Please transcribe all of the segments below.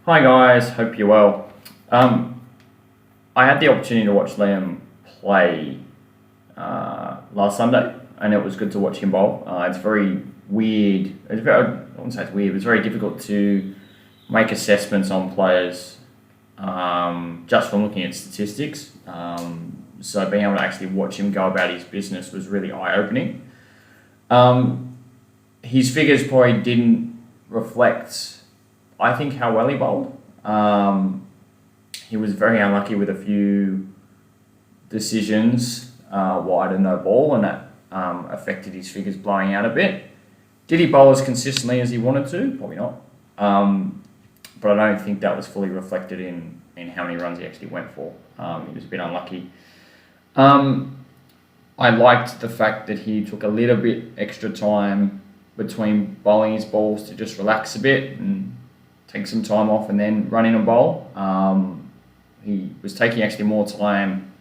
Hi guys, hope you're well. I had the opportunity to watch Liam play last Sunday, and it was good to watch him bowl. It's very weird. I wouldn't say it's weird, but it's very difficult to make assessments on players just from looking at statistics. So being able to actually watch him go about his business was really eye-opening. His figures probably didn't reflect, I think, how well he bowled. He was very unlucky with a few decisions wide and no ball, and that affected his figures blowing out a bit. Did he bowl as consistently as he wanted to? Probably not. But I don't think that was fully reflected in how many runs he actually went for. He was a bit unlucky. I liked the fact that he took a little bit extra time between bowling his balls to just relax a bit and take some time off and then run in and bowl. He was taking actually more time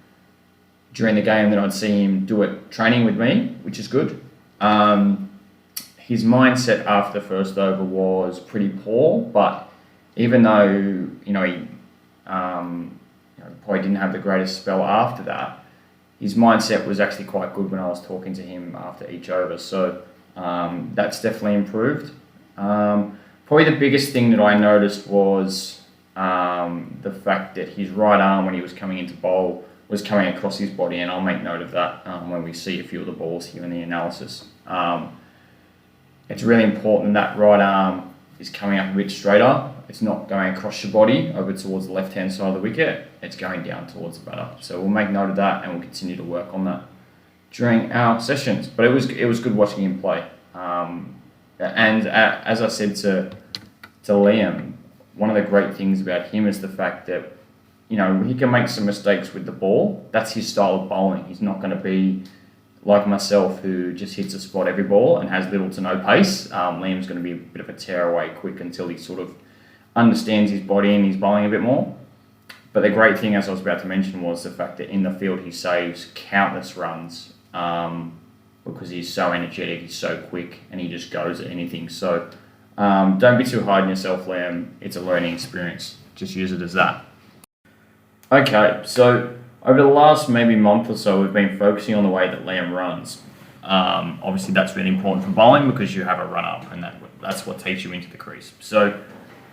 during the game than I'd see him do it training with me, which is good. His mindset after the first over was pretty poor, but even though he probably didn't have the greatest spell after that, his mindset was actually quite good when I was talking to him after each over. So that's definitely improved. Probably the biggest thing that I noticed was the fact that his right arm, when he was coming into bowl, was coming across his body, and I'll make note of that when we see a few of the balls here in the analysis. It's really important that right arm is coming up a bit straighter. It's not going across your body over towards the left-hand side of the wicket. It's going down towards the batter. So we'll make note of that, and we'll continue to work on that during our sessions. But it was good watching him play. And as I said to Liam, one of the great things about him is the fact that he can make some mistakes with the ball. That's his style of bowling. He's not going to be like myself, who just hits a spot every ball and has little to no pace. Liam's going to be a bit of a tear away quick until he sort of understands his body and his bowling a bit more. But the great thing, as I was about to mention, was the fact that in the field he saves countless runs because he's so energetic, he's so quick, and he just goes at anything. So don't be too hard on yourself, Liam. It's a learning experience. Just use it as that. Okay, so over the last maybe month or so, we've been focusing on the way that Liam runs. Obviously, that's really important for bowling because you have a run-up, and that's what takes you into the crease. So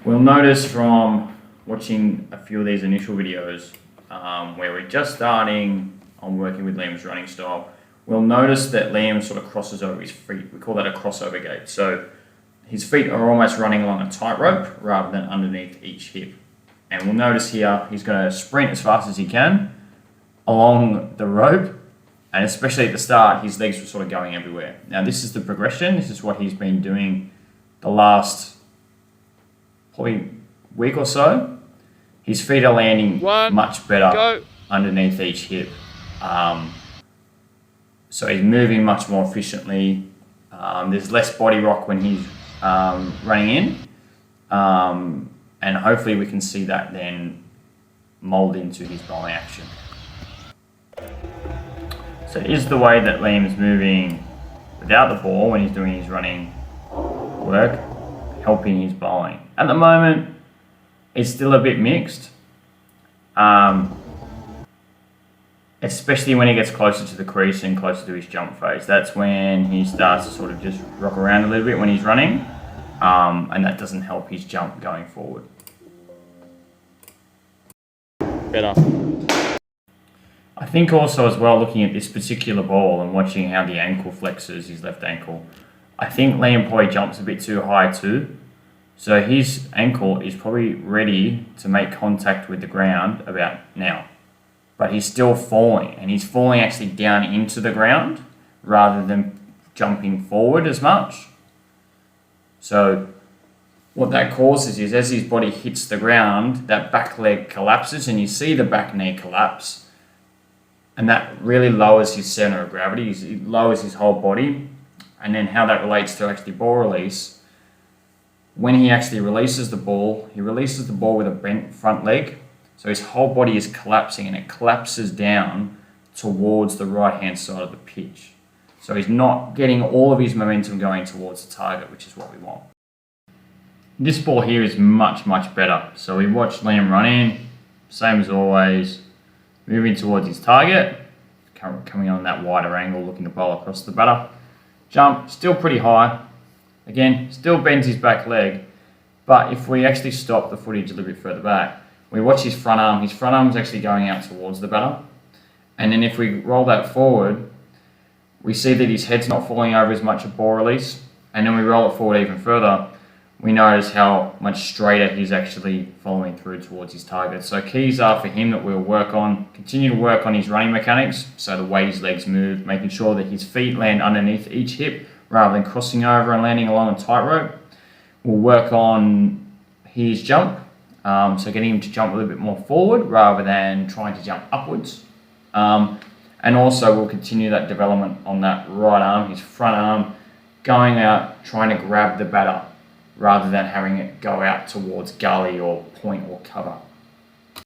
we'll notice from watching a few of these initial videos where we're just starting on working with Liam's running style, we'll notice that Liam sort of crosses over his feet. We call that a crossover gait. So his feet are almost running along a tightrope rather than underneath each hip. And we'll notice here he's going to sprint as fast as he can along the rope, and especially at the start, his legs were sort of going everywhere. Now this is the progression. This is what he's been doing the last probably week or so. His feet are landing much better underneath each hip. So he's moving much more efficiently. There's less body rock when he's running in. And hopefully we can see that then mould into his bowling action. So it is the way that Liam's moving without the ball when he's doing his running work, helping his bowling. At the moment, it's still a bit mixed, especially when he gets closer to the crease and closer to his jump phase. That's when he starts to sort of just rock around a little bit when he's running, and that doesn't help his jump going forward. Better. I think also as well, looking at this particular ball and watching how the ankle flexes, his left ankle, I think Liam probably jumps a bit too high too. So his ankle is probably ready to make contact with the ground about now. But he's still falling, and he's falling actually down into the ground rather than jumping forward as much. So what that causes is as his body hits the ground, that back leg collapses, and you see the back knee collapse. And that really lowers his center of gravity. It lowers his whole body. And then how that relates to actually ball release. When he actually releases the ball, he releases the ball with a bent front leg. So his whole body is collapsing, and it collapses down towards the right-hand side of the pitch. So he's not getting all of his momentum going towards the target, which is what we want. This ball here is much, much better. So we watch Liam run in, same as always, moving towards his target, coming on that wider angle, looking to bowl across the batter. Jump, still pretty high. Again, still bends his back leg, but if we actually stop the footage a little bit further back, we watch his front arm. His front arm is actually going out towards the batter. And then if we roll that forward, we see that his head's not falling over as much at ball release. And then we roll it forward even further, we notice how much straighter he's actually following through towards his target. So keys are for him that we'll continue to work on his running mechanics, so the way his legs move, making sure that his feet land underneath each hip rather than crossing over and landing along a tightrope. We'll work on his jump, so getting him to jump a little bit more forward rather than trying to jump upwards. And also we'll continue that development on that right arm, his front arm, going out, trying to grab the batter rather than having it go out towards gully or point or cover.